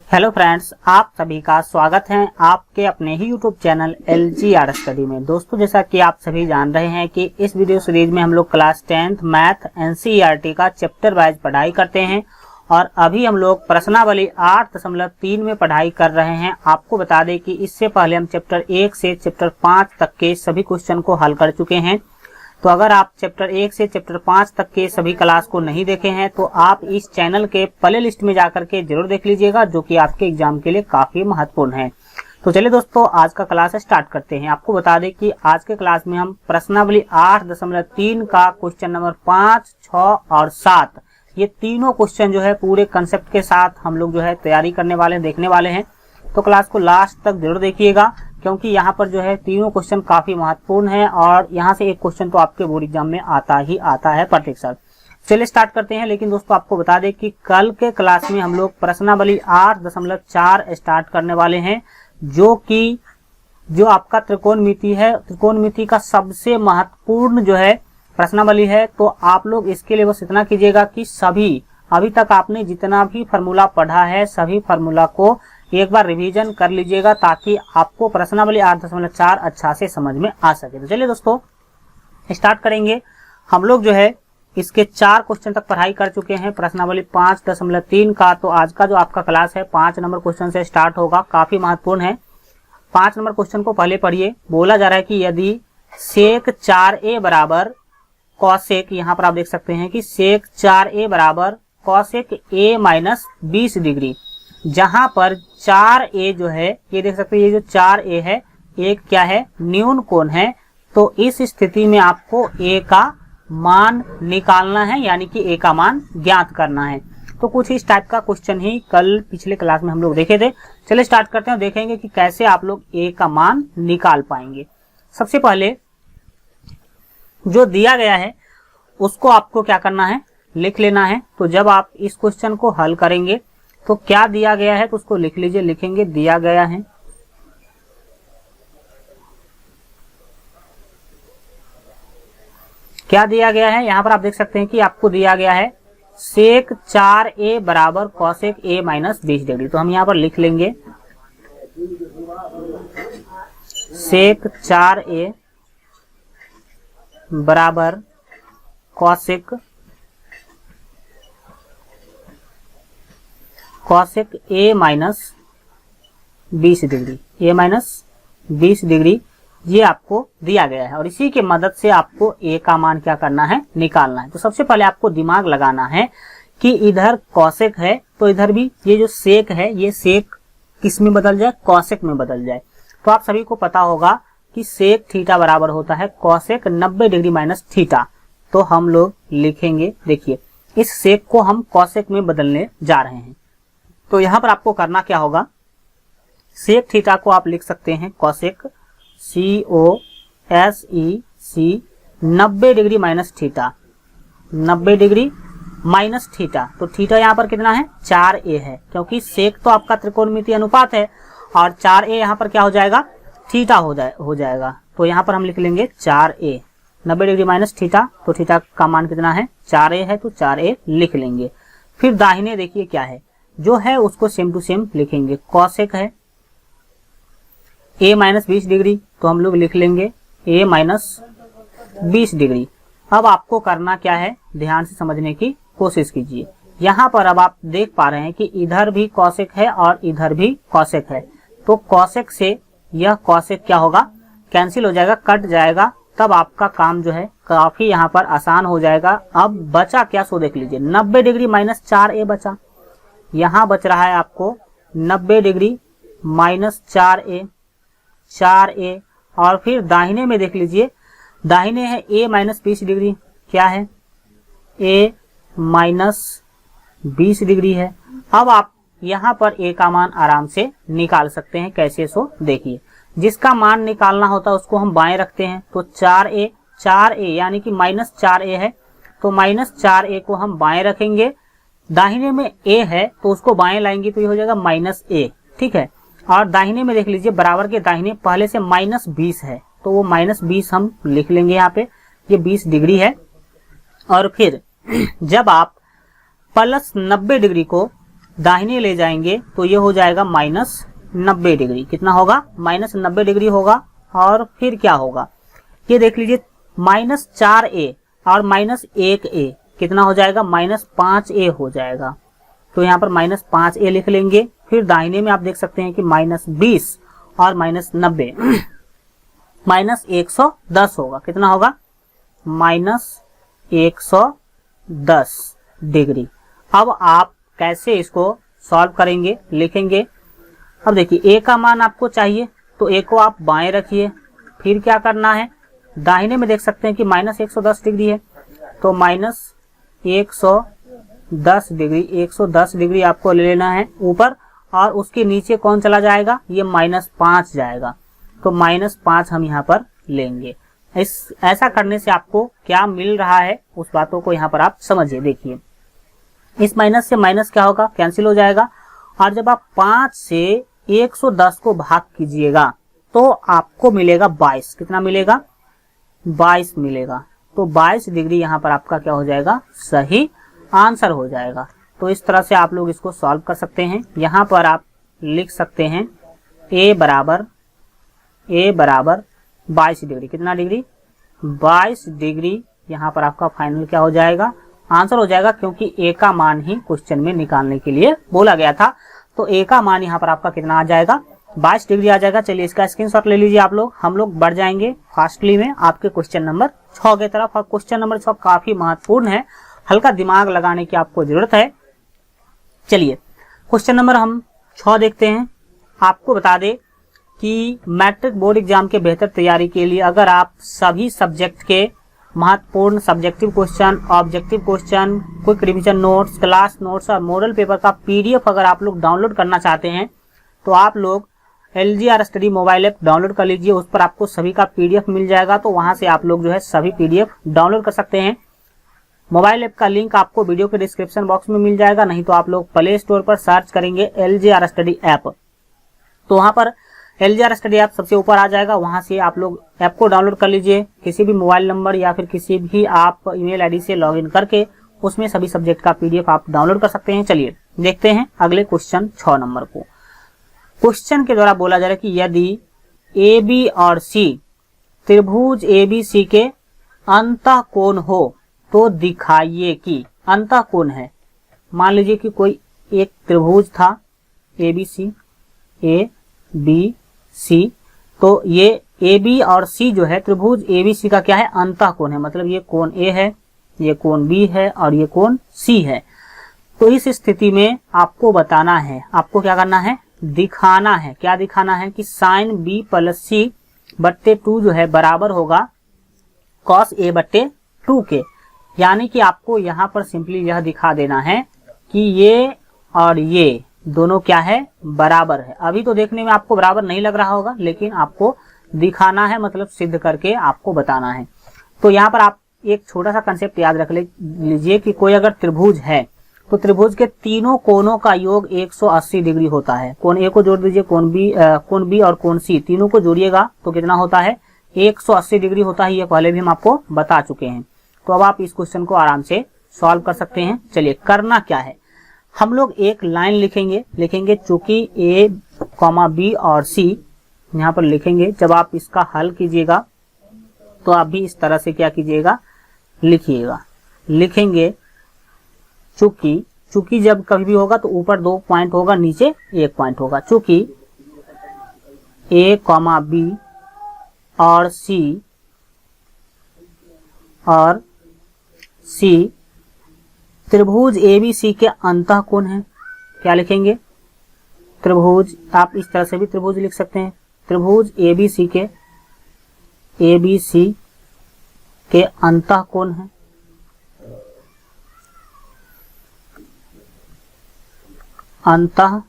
Hello friends, आप सभी का स्वागत है आपके अपने ही यूट्यूब चैनल LGR स्टडी में। दोस्तों, जैसा कि आप सभी जान रहे हैं कि इस वीडियो सीरीज में हम लोग क्लास 10th मैथ NCERT का चैप्टर वाइज पढ़ाई करते हैं और अभी हम लोग प्रश्नावली 8.3 में पढ़ाई कर रहे हैं। आपको बता दें कि इससे पहले हम चैप्टर 1 से चैप्टर 5 तक के सभी क्वेश्चन को हल कर चुके हैं। तो अगर आप चैप्टर 1 से चैप्टर 5 तक के सभी क्लास को नहीं देखे हैं तो आप इस चैनल के प्ले लिस्ट में जाकर के जरूर देख लीजिएगा, जो कि आपके एग्जाम के लिए काफी महत्वपूर्ण है। तो चलिए दोस्तों, आज का क्लास स्टार्ट करते हैं। आपको बता दें कि आज के क्लास में हम प्रश्नावली 8.3 का क्वेश्चन नंबर 5, 6 और 7 ये तीनों क्वेश्चन जो है पूरे कंसेप्ट के साथ हम लोग जो है तैयारी करने वाले हैं, देखने वाले हैं। तो क्लास को लास्ट तक जरूर देखिएगा, क्योंकि यहाँ पर जो है तीनों क्वेश्चन काफी महत्वपूर्ण है और यहाँ से एक क्वेश्चन तो आपके बोर्ड एग्जाम में आता है प्रत्येक साल। चलिए स्टार्ट करते हैं। लेकिन दोस्तों, आपको बता दें कि कल के क्लास में हम लोग प्रश्नावली 8.4 स्टार्ट करने वाले हैं, जो आपका त्रिकोणमिति है। त्रिकोणमिति का सबसे महत्वपूर्ण जो है प्रश्नावली है। तो आप लोग इसके लिए बस इतना कीजिएगा कि सभी अभी तक आपने जितना भी फार्मूला पढ़ा है सभी फार्मूला को एक बार रिवीजन कर लीजिएगा, ताकि आपको प्रश्नावली 8.4 अच्छा से समझ में आ सके। तो चलिए दोस्तों, स्टार्ट करेंगे। हम लोग जो है इसके 4 क्वेश्चन तक पढ़ाई कर चुके हैं प्रश्नावली 5.3 का। तो आज का जो आपका क्लास है 5 नंबर क्वेश्चन से स्टार्ट होगा, काफी महत्वपूर्ण है। 5 नंबर क्वेश्चन को पहले पढ़िए। बोला जा रहा है कि यदि सेक 4a बराबर कॉसेक, यहाँ पर आप देख सकते हैं कि सेक 4a बराबर कॉसेक a माइनस 20 डिग्री, जहां पर 4a जो है ये देख सकते हैं, ये जो 4a है एक क्या है, न्यून कोण है। तो इस स्थिति में आपको a का मान निकालना है, यानी कि a का मान ज्ञात करना है। तो कुछ इस टाइप का क्वेश्चन ही कल पिछले क्लास में हम लोग देखे थे। चलिए स्टार्ट करते हैं, देखेंगे कि कैसे आप लोग a का मान निकाल पाएंगे। सबसे पहले जो दिया गया है उसको आपको क्या करना है, लिख लेना है। तो जब आप इस क्वेश्चन को हल करेंगे तो क्या दिया गया है तो उसको लिख लीजिए। लिखेंगे दिया गया है, क्या दिया गया है। यहां पर आप देख सकते हैं कि आपको दिया गया है सेक 4a बराबर कॉसेक a माइनस 20 डिग्री। तो हम यहां पर लिख लेंगे सेक 4a बराबर cosec a minus 20 degree, a minus 20 degree ये आपको दिया गया है। और इसी की मदद से आपको a का मान क्या करना है, निकालना है। तो सबसे पहले आपको दिमाग लगाना है कि इधर कॉसेक है तो इधर भी ये जो सेक है ये सेक किस में बदल जाए, कॉसेक में बदल जाए। तो आप सभी को पता होगा कि सेक थीटा बराबर होता है कॉसेक 90 डिग्री माइनस थीटा। तो हम लोग लिखेंगे, देखिए इस सेक को हम कॉसेक में बदलने जा रहे हैं। तो यहां पर आपको करना क्या होगा, सेक थीटा को आप लिख सकते हैं cosec COSEC 90 degree minus theta, 90 degree minus theta. तो थीटा यहाँ पर कितना है, 4a है, क्योंकि सेक तो आपका त्रिकोणमितीय अनुपात है और 4a यहाँ पर क्या हो जाएगा, थीटा हो जाएगा। तो यहाँ पर हम लिख लेंगे 4a, 90 डिग्री माइनस थीटा। तो थीटा का मान कितना है, 4a है, तो 4a लिख लेंगे। फिर दाहिने देखिए क्या है, जो है उसको सेम टू सेम लिखेंगे। कॉसेक है a माइनस 20 डिग्री, तो हम लोग लिख लेंगे a माइनस 20 डिग्री। अब आपको करना क्या है, ध्यान से समझने की कोशिश कीजिए। यहाँ पर अब आप देख पा रहे हैं कि इधर भी कॉसेक है और इधर भी कॉसेक है। तो कॉसेक से यह कॉसेक क्या होगा, कैंसिल हो जाएगा, कट जाएगा। तब आपका काम जो है काफी यहाँ पर आसान हो जाएगा। अब बचा क्या, सो देख लीजिए। 90 डिग्री माइनस 4a बचा, यहाँ बच रहा है आपको 90 डिग्री माइनस 4a और फिर दाहिने में देख लीजिए, दाहिने है a माइनस 20 डिग्री, क्या है a माइनस 20 डिग्री है। अब आप यहाँ पर a का मान आराम से निकाल सकते हैं, कैसे सो देखिए। जिसका मान निकालना होता है उसको हम बाएं रखते हैं। तो 4a यानी कि माइनस 4a है, तो माइनस 4a को हम बाएं रखेंगे। दाहिने में a है तो उसको बाएं लाएंगे तो ये हो जाएगा माइनस a, ठीक है। और दाहिने में देख लीजिए, बराबर के दाहिने पहले से माइनस 20 है, तो वो माइनस 20 हम लिख लेंगे यहाँ पे, ये 20 डिग्री है। और फिर जब आप प्लस 90 डिग्री को दाहिने ले जाएंगे तो ये हो जाएगा -90 डिग्री। कितना होगा? -90 डिग्री होगा। और फिर क्या होगा ये देख लीजिए, -4a और -1a कितना हो जाएगा? -5a हो जाएगा। तो यहाँ पर -5a लिख लेंगे। फिर दाहिने में आप देख सकते हैं कि -20 और -90 -110 होगा। कितना होगा? -110 डिग्री। अब आप कैसे इसको सॉल्व करेंगे, लिखेंगे? अब देखिए a का मान आपको चाहिए तो a को आप बाएं रखिए। फिर क्या करना है? दाहिने में देख सकते हैं कि -110 डिग्री है तो -110 डिग्री, 110 डिग्री आपको ले लेना है ऊपर। और उसके नीचे कौन चला जाएगा? ये -5 जाएगा। तो -5 हम यहाँ पर लेंगे। ऐसा करने से आपको क्या मिल रहा है उस बातों को यहाँ पर आप समझिए। देखिए, इस माइनस से माइनस क्या होगा? कैंसिल हो जाएगा। और जब आप 5 से 110 को भाग कीजिएगा तो आपको मिलेगा 22। कितना मिलेगा? 22 मिलेगा। तो 22 डिग्री यहाँ पर आपका क्या हो जाएगा? सही आंसर हो जाएगा। तो इस तरह से आप लोग इसको सॉल्व कर सकते हैं। यहाँ पर आप लिख सकते हैं a बराबर 22 डिग्री। कितना डिग्री? 22 डिग्री यहाँ पर आपका फाइनल क्या हो जाएगा? आंसर हो जाएगा, क्योंकि a का मान ही क्वेश्चन में निकालने के लिए बोला गया था। तो a का मान यहाँ पर आपका कितना आ जाएगा? 22 डिग्री आ जाएगा। चलिए इसका स्क्रीनशॉट ले लीजिए आप लोग। हम लोग बढ़ जाएंगे फास्टली में आपके क्वेश्चन नंबर 6 की तरफ। और क्वेश्चन नंबर 6 काफी महत्वपूर्ण है, हल्का दिमाग लगाने की आपको जरूरत है। चलिए क्वेश्चन नंबर हम 6 देखते हैं। आपको बता दे कि मैट्रिक बोर्ड एग्जाम के बेहतर तैयारी के लिए अगर आप सभी सब्जेक्ट के महत्वपूर्ण subjective question, objective question, quick revision notes, class notes और मॉडल पेपर का पीडीएफ अगर आप लोग डाउनलोड करना चाहते हैं तो आप लोग LGR study mobile app download कर लीजिए। उस पर आपको सभी का पीडीएफ मिल जाएगा। तो वहां से आप लोग जो है सभी पीडीएफ डाउनलोड कर सकते हैं। मोबाइल ऐप का लिंक आपको वीडियो के डिस्क्रिप्शन बॉक्स में मिल जाएगा, नहीं तो आप लोग प्ले स्टोर पर सर्च करेंगे LGR स्टडी ऐप तो वहां पर LGR स्टडी ऐप सबसे ऊपर आ जाएगा। वहां से आप लोग ऐप को डाउनलोड कर लीजिए। किसी भी मोबाइल नंबर या फिर किसी भी आप ईमेल आईडी से लॉगिन करके उसमें सभी सब्जेक्ट का पीडीएफ आप डाउनलोड कर सकते हैं। चलिए देखते हैं अगले क्वेश्चन 6 नंबर को। क्वेश्चन के द्वारा बोला जा रहा है कि यदि AB और C त्रिभुज ABC के अंतःकोण हो तो दिखाइए कि अंतःकोण है। मान लीजिए कि कोई एक त्रिभुज था ABC, ABC, तो ये AB और C जो है त्रिभुज ABC का क्या है? अंतःकोण है। मतलब ये कोण A है, ये कोण B है और ये कोण C है। तो इस स्थिति में आपको बताना है, आपको क्या करना है? दिखाना है। क्या दिखाना है? कि साइन B प्लस C बट्टे 2 जो है बराबर होगा कॉस A बट्टे 2 के। यानी कि आपको यहाँ पर सिंपली यह दिखा देना है कि ये और ये दोनों क्या है? बराबर है। अभी तो देखने में आपको बराबर नहीं लग रहा होगा, लेकिन आपको दिखाना है, मतलब सिद्ध करके आपको बताना है। तो यहाँ पर आप एक छोटा सा कंसेप्ट याद रख लीजिए कि कोई अगर त्रिभुज है तो त्रिभुज के तीनों कोणों का योग 180 डिग्री होता है। कोण A को जोड़ दीजिए, कोण B और कोण C तीनों को जोड़िएगा तो कितना होता है? 180 डिग्री होता है। ये पहले भी हम आपको बता चुके हैं। तो अब आप इस क्वेश्चन को आराम से सॉल्व कर सकते हैं। चलिए करना क्या है, हम लोग एक लाइन लिखेंगे चूंकि A, B और C यहाँ पर लिखेंगे। जब आप इसका हल कीजिएगा तो आप भी इस तरह से क्या कीजिएगा? लिखिएगा। लिखेंगे चूंकि जब कभी भी होगा तो ऊपर 2 पॉइंट होगा, नीचे 1 पॉइंट होगा। चूंकि A, B और C त्रिभुज ABC के अंतःकोण है। क्या लिखेंगे? त्रिभुज, आप इस तरह से भी त्रिभुज लिख सकते हैं। त्रिभुज ABC के अंतःकोण है। अंतःकोण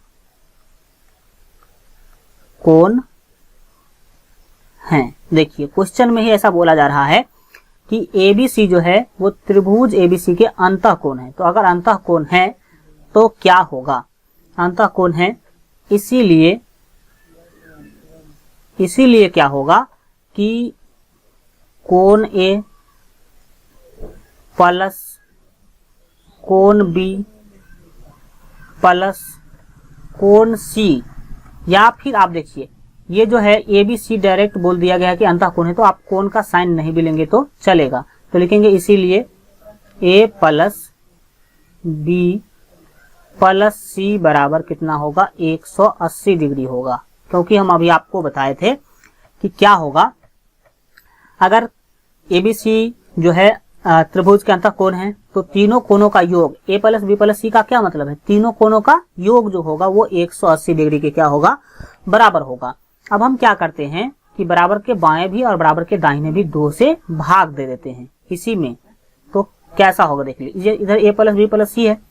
है। देखिए क्वेश्चन में ही ऐसा बोला जा रहा है कि ABC जो है वो त्रिभुज ABC के अंतःकोण है। तो अगर अंतःकोण है तो क्या होगा? अंतःकोण है, इसीलिए क्या होगा कि कोण A प्लस कोण B प्लस कोण सी, या फिर आप देखिए ये जो है ए बी सी डायरेक्ट बोल दिया गया है कि अंतः कोण है, तो आप कोण का साइन नहीं भी लेंगे तो चलेगा। तो लिखेंगे इसीलिए ए प्लस बी प्लस सी बराबर कितना होगा, 180 डिग्री होगा। क्योंकि हम अभी आपको बताए थे कि क्या होगा अगर ए बी सी जो है त्रिभुज के अंतः कोण है, तो तीनों कोणों का योग ए प्लस बी प्लस सी का क्या मतलब है, तीनों कोणों का योग जो होगा वो 180 डिग्री के क्या होगा, बराबर होगा। अब हम क्या करते हैं कि बराबर के बाएं भी और बराबर के दाहिने भी 2 से भाग दे देते हैं इसी में। तो कैसा होगा देख लीजिए, इधर ए प्लस बी प्लस सी है,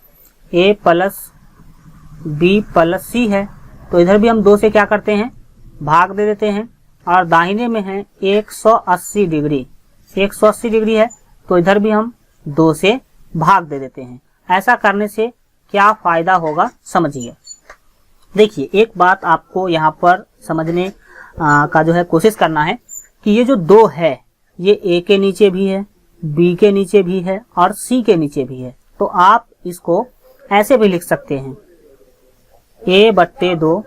ए प्लस बी प्लस सी है, तो इधर भी हम 2 से क्या करते हैं, भाग दे देते हैं। और दाहिने में है 180 डिग्री, 180 डिग्री है, तो इधर भी हम 2 से भाग दे देते हैं। ऐसा करने से क्या फायदा होगा समझिए। देखिए एक बात आपको यहाँ पर समझने का जो है कोशिश करना है कि ये जो 2 है ये ए के नीचे भी है, बी के नीचे भी है और सी के नीचे भी है। तो आप इसको ऐसे भी लिख सकते हैं, ए बट्टे 2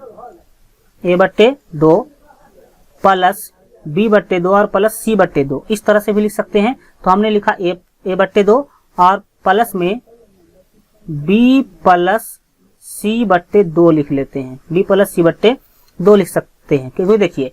प्लस बी बट्टे 2 और प्लस सी बट्टे 2, इस तरह से भी लिख सकते हैं। तो हमने लिखा ए बट्टे 2 और प्लस में बी प्लस सी बट्टे 2 लिख लेते हैं, बी प्लस सी बट्टे 2 लिख सकते हैं। क्योंकि देखिए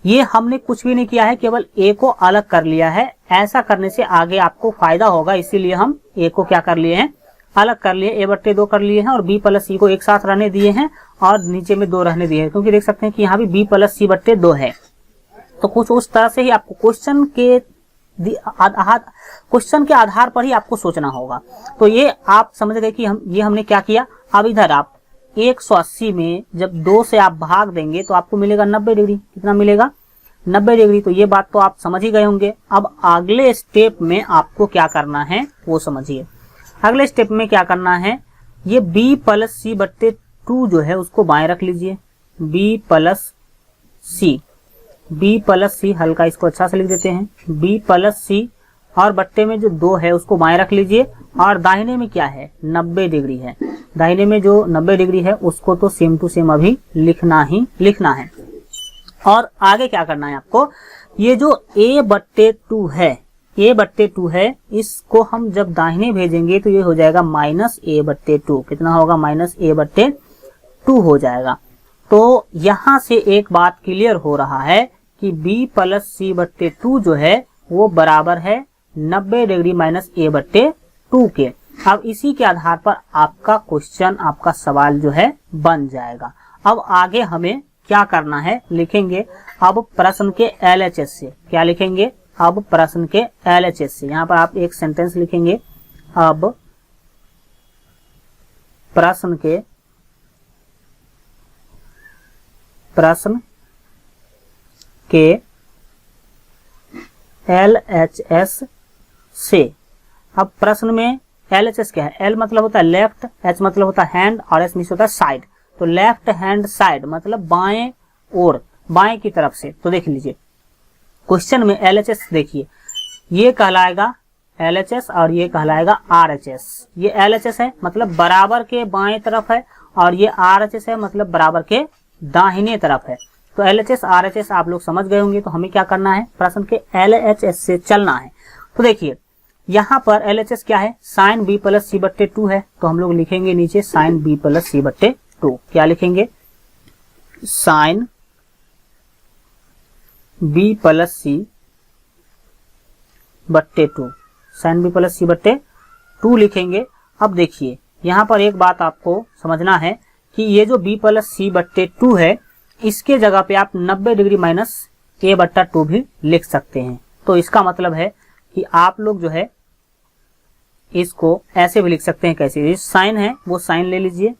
ये हमने कुछ भी नहीं किया है, केवल ए को अलग कर लिया है। ऐसा करने से आगे आपको फायदा होगा, इसीलिए हम ए को क्या कर लिए हैं, अलग कर लिए, ए बट्टे 2 कर लिए हैं और बी प्लस सी को एक साथ रहने दिए हैं और नीचे में 2 रहने दिए हैं। क्योंकि देख सकते हैं कि यहाँ भी बी प्लस सी बट्टे 2 है। तो कुछ उस तरह से ही आपको क्वेश्चन के आधार पर ही आपको सोचना होगा। तो ये आप समझ गए कि हमने क्या किया। अब इधर आप 180 में जब 2 से आप भाग देंगे तो आपको मिलेगा 90 डिग्री। कितना मिलेगा, 90 डिग्री। तो ये बात तो आप समझ ही गए होंगे। अब अगले स्टेप में आपको क्या करना है वो समझिए। अगले स्टेप में क्या करना है, ये b प्लस सी बट्टे 2 जो है उसको बाएं रख लीजिए, b प्लस सी हल्का इसको अच्छा से लिख देते हैं, b प्लस सी और बट्टे में जो 2 है उसको बाएं रख लीजिए। और दाहिने में क्या है, 90 डिग्री है। दाहिने में जो 90 डिग्री है उसको तो सेम टू सेम अभी लिखना ही लिखना है। और आगे क्या करना है आपको, ये जो a बट्टे 2 है, इसको हम जब दाहिने भेजेंगे तो ये हो जाएगा माइनस a बट्टे 2। कितना होगा, माइनस a बट्टे 2 हो जाएगा। तो यहाँ से एक बात क्लियर हो रहा है कि b प्लस सी बट्टे 2 जो है वो बराबर है 90 डिग्री माइनस a बट्टे 2 के। अब इसी के आधार पर आपका क्वेश्चन, आपका सवाल जो है बन जाएगा। अब आगे हमें क्या करना है, लिखेंगे अब प्रश्न के LHS से। क्या लिखेंगे, अब प्रश्न के LHS से। यहाँ पर आप एक सेंटेंस लिखेंगे, अब प्रश्न के LHS से। अब प्रश्न में LHS क्या है, L मतलब होता है लेफ्ट, H मतलब होता है हैंड और S होता है साइड। तो लेफ्ट हैंड साइड मतलब बाएं ओर, बाएं की तरफ से। तो देख लीजिए क्वेश्चन में LHS देखिए, ये कहलाएगा LHS और ये कहलाएगा RHS। ये LHS है मतलब बराबर के बाएं तरफ है और ये RHS है मतलब बराबर के दाहिने तरफ है। तो LHS RHS आप लोग समझ गए होंगे। तो हमें क्या करना है, प्रश्न के LHS से चलना है। तो देखिए यहाँ पर LHS क्या है, साइन b प्लस सी बट्टे 2 है। तो हम लोग लिखेंगे नीचे साइन b प्लस सी बट्टे 2। क्या लिखेंगे, साइन b प्लस सी बट्टे 2, साइन b प्लस सी बट्टे 2 लिखेंगे। अब देखिए यहाँ पर एक बात आपको समझना है कि ये जो b प्लस सी बट्टे 2 है, इसके जगह पे आप 90 डिग्री माइनस a बट्टा 2 भी लिख सकते हैं। तो इसका मतलब है कि आप लोग जो है इसको ऐसे भी लिख सकते हैं। कैसे, ये साइन है वो साइन ले लीजिए,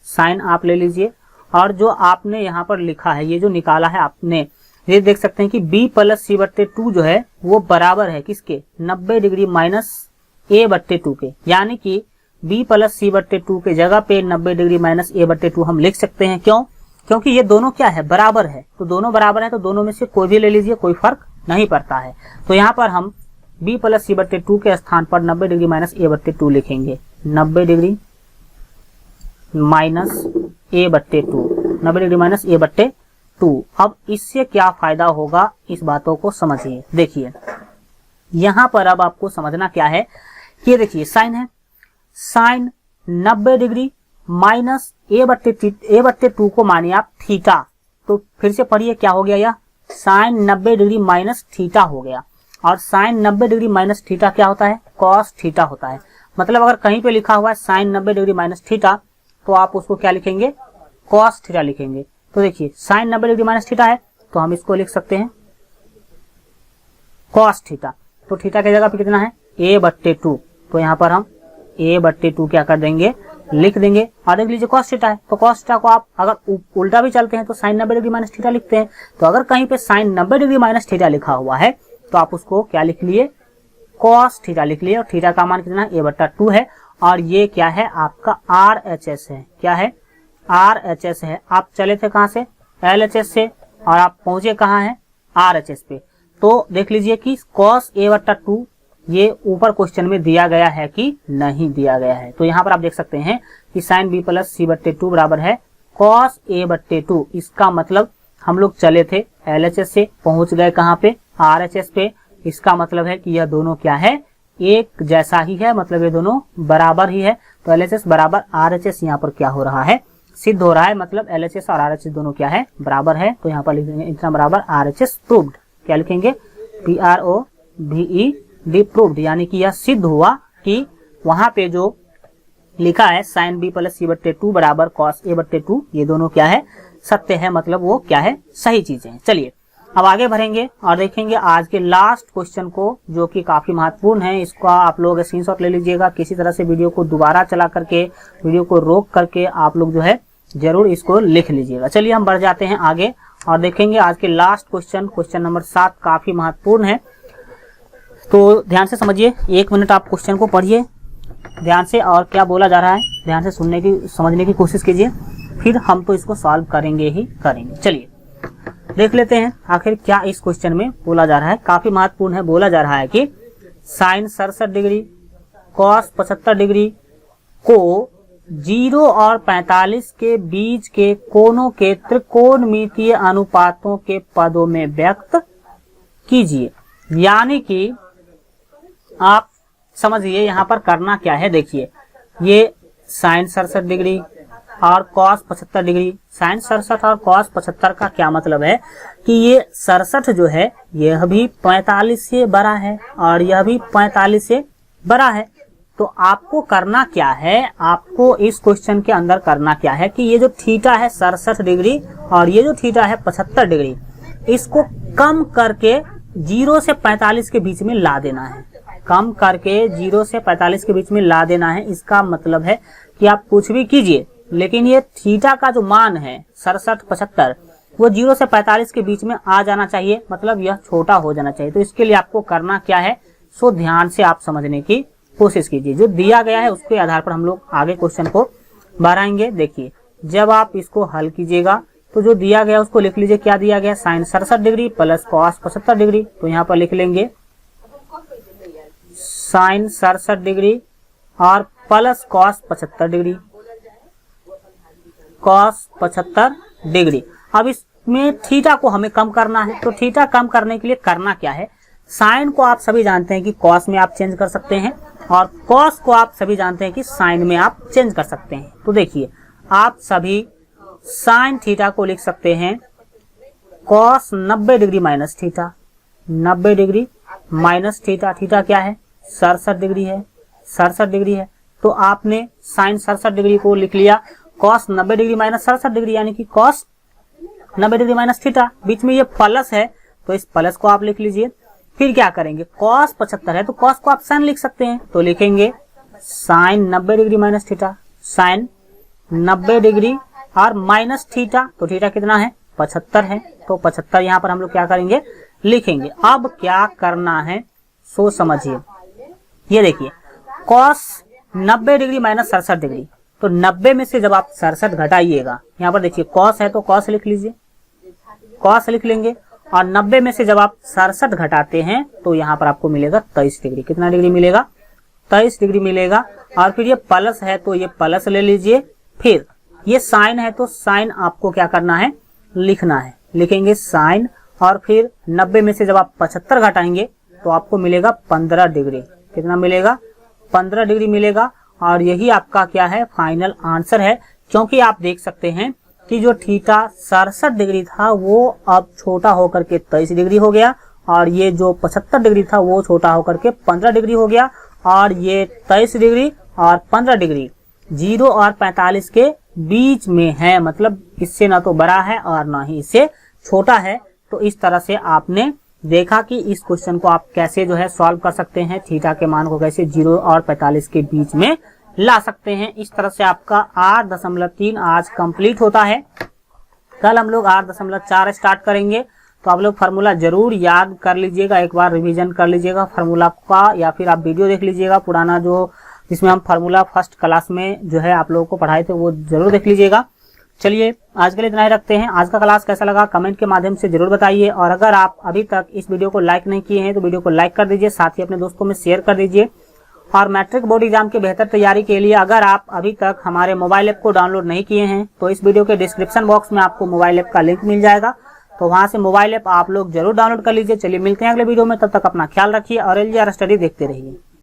साइन आप ले लीजिए और जो आपने यहाँ पर लिखा है, ये जो निकाला है आपने, ये देख सकते हैं कि b प्लस सी बट्टे 2 जो है वो बराबर है किसके, 90 डिग्री माइनस a बट्टे 2 के। यानी कि b प्लस सी बट्टे 2 के जगह पे 90 डिग्री माइनस a बट्टे 2 हम लिख सकते हैं। क्यों, क्योंकि ये दोनों क्या है, बराबर है। तो दोनों बराबर है तो दोनों में से कोई भी ले लीजिए, कोई फर्क नहीं पड़ता है। तो यहाँ पर हम b प्लस सी बट्टे 2 के स्थान पर 90 डिग्री माइनस a बट्टे 2 लिखेंगे। 90 डिग्री माइनस ए बट्टे 2, 90 डिग्री माइनस ए बट्टे 2। अब इससे क्या फायदा होगा, इस बातों को समझिए। देखिए यहां पर अब आपको समझना क्या है कि देखिए साइन है, साइन 90 डिग्री माइनस ए बट्टे 2 को मानिए आप थीटा, तो फिर से पढ़िए क्या हो गया, यह साइन 90 डिग्री माइनस थीटा हो गया। और साइन 90 डिग्री माइनस थीटा क्या होता है, कॉस थीटा होता है। मतलब अगर कहीं पे लिखा हुआ है साइन 90 डिग्री माइनस थीटा, तो आप उसको क्या लिखेंगे, कॉस थीटा लिखेंगे। तो देखिए साइन 90 डिग्री माइनस थीटा है, तो हम इसको लिख सकते हैं कॉस थीटा। तो थीटा की जगह पे कितना है, ए बट्टे 2, तो यहाँ पर हम ए बट्टे 2 क्या कर देंगे, लिख देंगे। और देख लीजिए कॉस थीटा है, तो कॉस थीटा को आप अगर उल्टा भी चलते हैं तो साइन 90 डिग्री माइनस थीटा लिखते हैं। तो अगर कहीं पे साइन 90 डिग्री माइनस थीटा लिखा हुआ है, तो आप उसको क्या लिख लिए, कॉस थीटा लिख लिए। और थीटा का मान कितना, ए बट्टा 2 है। और ये क्या है, आपका RHS है। क्या है, RHS है। आप चले थे कहां से, LHS से, और आप पहुंचे कहां है, RHS पे। तो देख लीजिए कि कॉस ए बट्टा 2 ये ऊपर क्वेश्चन में दिया गया है कि नहीं दिया गया है। तो यहाँ पर आप देख सकते हैं कि साइन बी प्लस सी बट्टे 2 बराबर है कॉस ए बट्टे 2। इसका मतलब हम लोग चले थे LHS से, पहुंच गए कहाँ पे, RHS पे। इसका मतलब है कि यह दोनों क्या है, एक जैसा ही है, मतलब ये दोनों बराबर ही है। तो LHS बराबर RHS यहाँ पर क्या हो रहा है, सिद्ध हो रहा है। मतलब LHS और RHS दोनों क्या है, बराबर है। तो यहाँ पर लिखेंगे इतना बराबर RHS प्रूव्ड। क्या लिखेंगे, PROVED प्रूव्ड, यानी कि यह सिद्ध हुआ कि वहां पे जो लिखा है साइन बी प्लस सी बट्टे 2 बराबर कॉस ए बट्टे 2, ये दोनों क्या है, सत्य है। मतलब वो क्या है, सही चीजें हैं। चलिए अब आगे बढ़ेंगे और देखेंगे आज के लास्ट क्वेश्चन को, जो कि काफी महत्वपूर्ण है। इसका आप लोग स्क्रीनशॉट ले लीजिएगा। किसी तरह से वीडियो को दोबारा चला करके, वीडियो को रोक करके आप लोग जो है जरूर इसको लिख लीजिएगा। चलिए हम बढ़ जाते हैं आगे और देखेंगे आज के लास्ट क्वेश्चन, क्वेश्चन नंबर 7 काफी महत्वपूर्ण है। तो ध्यान से समझिए, 1 मिनट आप क्वेश्चन को पढ़िए ध्यान से, और क्या बोला जा रहा है ध्यान से सुनने की, समझने की कोशिश कीजिए। फिर हम तो इसको सॉल्व करेंगे ही करेंगे। चलिए देख लेते हैं आखिर क्या इस क्वेश्चन में बोला जा रहा है। काफी महत्वपूर्ण है। बोला जा रहा है कि साइन 67 डिग्री कॉस 75 डिग्री को 0 और 45 के बीच के कोणों के त्रिकोणमितीय अनुपातों के पदों में व्यक्त कीजिए। यानी कि आप समझिए यहाँ पर करना क्या है। देखिए ये साइन 67 डिग्री और कॉस 75 डिग्री, साइन 67 और कॉस 75 का क्या मतलब है कि ये 67 जो है यह भी 45 से बड़ा है और यह भी 45 से बड़ा है। तो आपको करना क्या है, आपको इस क्वेश्चन के अंदर करना क्या है कि ये जो थीटा है 67 डिग्री और ये जो थीटा है 75 डिग्री, इसको कम करके 0 से 45 के बीच में ला देना है। कम करके 0 से 45 के बीच में ला देना है। इसका मतलब है कि आप कुछ भी कीजिए, लेकिन ये थीटा का जो मान है 67 75 वो 0 से 45 के बीच में आ जाना चाहिए, मतलब यह छोटा हो जाना चाहिए। तो इसके लिए आपको करना क्या है, सो ध्यान से आप समझने की कोशिश कीजिए। जो दिया गया है उसके आधार पर हम लोग आगे क्वेश्चन को बढ़ाएंगे। देखिए जब आप इसको हल कीजिएगा तो जो दिया गया उसको लिख लीजिए। क्या दिया गया, sine 67 degree plus cos 75 degree. तो यहाँ पर लिख लेंगे साइन 67 डिग्री और plus cos 75 degree, cos 75 degree. अब इसमें थीटा को हमें कम करना है। तो थीटा कम करने के लिए करना क्या है, साइन को आप सभी जानते हैं कि कॉस में आप चेंज कर सकते हैं और कॉस को आप सभी जानते हैं कि साइन में आप चेंज कर सकते हैं। तो देखिए आप सभी साइन थीटा को लिख सकते हैं cos 90 degree minus theta, 90 degree minus theta. Theta क्या है, 67 डिग्री है, 67 डिग्री है। तो आपने साइन 67 डिग्री को लिख लिया कॉस 90 डिग्री माइनस 67 डिग्री, यानी कि कॉस 90 डिग्री माइनस थीटा। बीच में ये प्लस है तो इस प्लस को आप लिख लीजिए। फिर क्या करेंगे, कॉस 75 है तो कॉस को आप साइन लिख सकते हैं। तो लिखेंगे sine 90 degree minus theta, sine 90 degree और माइनस थीटा। तो थीटा कितना है, 75 है। तो 75 यहाँ पर हम लोग क्या करेंगे, लिखेंगे। अब क्या करना है सो समझिए। ये देखिए कॉस 90 डिग्री माइनस 67 डिग्री, तो 90 में से जब आप 67 घटाइएगा, यहाँ पर देखिए कॉस है तो कॉस लिख लीजिए, कॉस लिख लेंगे। और 90 में से जब आप 67 घटाते हैं तो यहाँ पर आपको मिलेगा 23 डिग्री। कितना डिग्री मिलेगा, 23 डिग्री मिलेगा। और फिर ये प्लस है तो ये प्लस ले लीजिए, फिर ये साइन है तो साइन आपको क्या करना है, लिखना है। लिखेंगे साइन और फिर 90 में से जब आप 75 घटाएंगे तो आपको मिलेगा 15 डिग्री। कितना मिलेगा, 15 डिग्री मिलेगा। और यही आपका क्या है, फाइनल आंसर है। क्योंकि आप देख सकते हैं कि जो थीटा 67 डिग्री था वो अब छोटा होकर के 23 डिग्री हो गया, और ये जो 75 डिग्री था वो छोटा होकर के 15 डिग्री हो गया, और ये 23 डिग्री और 15 डिग्री 0 और 45 के बीच में है। मतलब इससे ना तो बड़ा है और ना ही इससे छोटा है। तो इस तरह से आपने देखा कि इस क्वेश्चन को आप कैसे जो है सॉल्व कर सकते हैं, थीटा के मान को कैसे 0 और 45 के बीच में ला सकते हैं। इस तरह से आपका 8.3 आज कंप्लीट होता है। कल हम लोग 8.4 स्टार्ट करेंगे। तो आप लोग फार्मूला जरूर याद कर लीजिएगा, एक बार रिवीजन कर लीजिएगा फार्मूला का, या फिर आप वीडियो देख लीजिएगा पुराना जो जिसमें हम फार्मूला फर्स्ट क्लास में जो है आप लोगों को पढ़ाए थे वो जरूर देख लीजिएगा। चलिए आज के लिए इतना ही रखते हैं। आज का क्लास कैसा लगा कमेंट के माध्यम से जरूर बताइए, और अगर आप अभी तक इस वीडियो को लाइक नहीं किए हैं तो वीडियो को लाइक कर दीजिए, साथ ही अपने दोस्तों में शेयर कर दीजिए। और मैट्रिक बोर्ड एग्जाम के बेहतर तैयारी के लिए अगर आप अभी तक हमारे मोबाइल ऐप को डाउनलोड नहीं किए हैं तो इस वीडियो के डिस्क्रिप्शन बॉक्स में आपको मोबाइल ऐप का लिंक मिल जाएगा, तो वहां से मोबाइल ऐप आप लोग जरूर डाउनलोड कर लीजिए। चलिए मिलते हैं अगले वीडियो में, तब तक अपना ख्याल रखिए और LGR स्टडी देखते रहिए।